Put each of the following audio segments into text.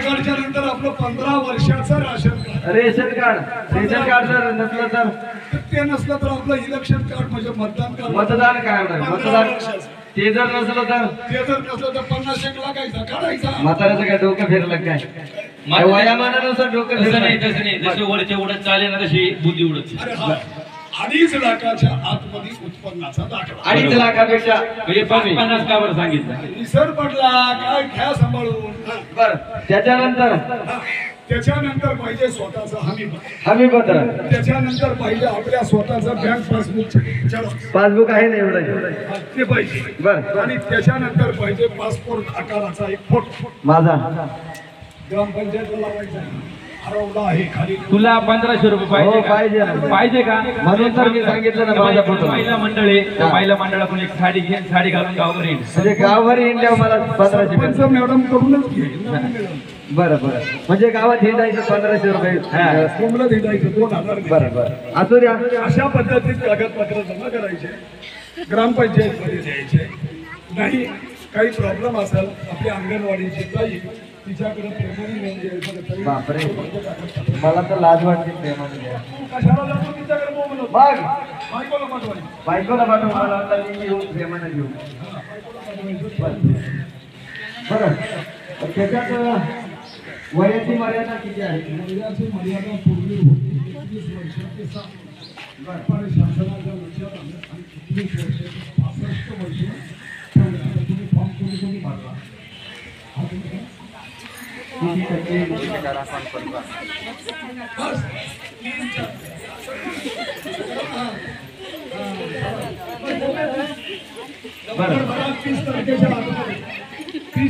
कार्डच्या नंतर आपलं 15 वर्षाचं रेशन कार्ड जर नसलं तर ते नसलं तर आपलं इलेक्शन कार्ड म्हणजे मतदान कार्ड मतदान ते जर नसलं तर 50 लाखायचा काढायचा. म्हाताऱ्याचं काय डोकं फिरलं काय वयामानानुसार डोकं तसं नाही जसे वरचे उडत चालेल ना तशी बुद्धी उडत. 2.5 लाखाच्या आतमध्ये उत्पन्नाचा दाखला. 2.5 लाखापेक्षा म्हणजे 50 का बरं सांगितलं. विसर पडला काय घ्या सांभाळून. बर त्याच्यानंतर पाहिजे स्वतःचा हमीपत्र. त्याच्यानंतर पाहिजे आपल्या स्वतःचा बँक पासबुक आहे ना एवढं ते पाहिजे. बर आणि त्याच्यानंतर पाहिजे पासपोर्ट आकाराचा एक फोटो माझा ग्रामपंचायतीला लावायचा हरवला आहे खाली. तुला 1500 रुपये पाहिजे का? म्हणून तर मी सांगितलं ना माझा फोटो. महिला मंडळ आहे त्या महिला मंडळाकडून एक साडी घालून गावावर येईल. म्हणजे गावावर इंडिया मला 1500 मॅडम करूनच घे. बरं म्हणजे गावात हिंडायचं 1500 रुपये कोंबडं हिंडायचं 2000. बरं असू द्या. अशा पद्धतीत कागदपत्र जमा करायचे ग्रामपंचायत मध्ये द्यायचे. नाही काही प्रॉब्लेम असेल आपली अंगणवाडीची ताई तिच्याकडे प्रेमाने बापरे मला तर लाज वाटते प्रेमाने. कशाला जातो तिच्याकडे मोबाईल बायकोला पाठवून मला आता मी येऊन प्रेमाने घेऊ. बरं त्याच्यात वयाची मर्यादा किती आहे? वयाची मर्यादा पूर्वी होती 21 वर्ष ते 7 शासनाच्या लक्षात आलं आणि 21 वर्ष 65 वर्ष तुम्ही फॉर्म तुम्ही भरला. बरं 30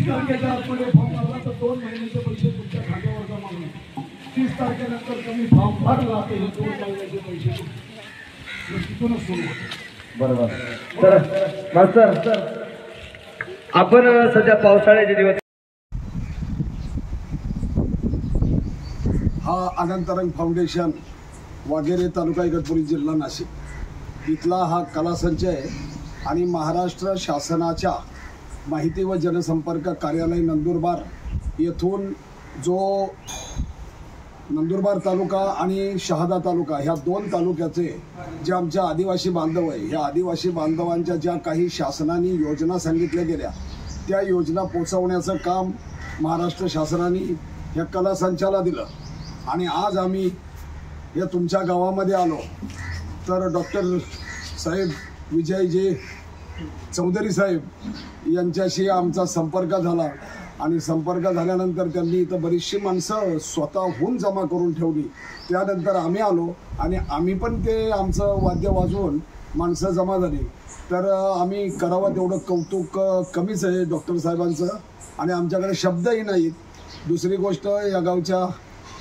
तारखेच्या आतमध्ये फॉर्म भरला तर 2 महिन्याचे पैसे तुमच्या खात्यावर जमा होईल. 30 तारखेनंतर तुम्ही फॉर्म भरला तर 2 महिन्याचे पैसे तिथूनच सुरू होते. बरोबर. तर मास्तर आपण सध्या पावसाळ्याचे दिवस हा अनंतरंग फाउंडेशन वाघेरे तालुका इगतपुरी जिल्हा नाशिक इथला हा कलासंचय आणि महाराष्ट्र शासनाच्या माहिती व जनसंपर्क कार्यालय नंदुरबार येथून जो नंदुरबार तालुका आणि शहादा तालुका ह्या 2 तालुक्याचे जे आमच्या आदिवासी बांधव आहे ह्या आदिवासी बांधवांच्या ज्या काही शासनाने योजना सांगितल्या गेल्या त्या योजना पोचवण्याचं काम महाराष्ट्र शासनाने ह्या कलासंचाला दिलं. आणि आज आम्ही या तुमच्या गावामध्ये आलो तर डॉक्टर साहेब विजयजी चौधरी साहेब यांच्याशी आमचा संपर्क झाला आणि संपर्क झाल्यानंतर त्यांनी इथं बरीचशी माणसं स्वतःहून जमा करून ठेवली. त्यानंतर आम्ही आलो आणि आम्ही पण ते आमचं वाद्य वाजवून माणसं जमा झाली. तर आम्ही करावं तेवढं कौतुक कमीच आहे डॉक्टर साहेबांचं आणि आमच्याकडे शब्दही नाहीत. दुसरी गोष्ट या गावच्या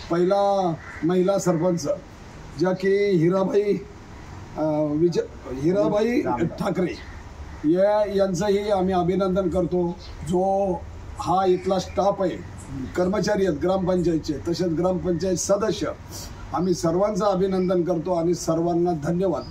पहिला महिला सरपंच ज्या की हिराबाई ठाकरे यांचंही आम्ही अभिनंदन करतो. जो हा इथला स्टाफ आहे कर्मचारी आहेत ग्रामपंचायतचे तसेच ग्रामपंचायत सदस्य आम्ही सर्वांचं अभिनंदन करतो आणि सर्वांना धन्यवाद.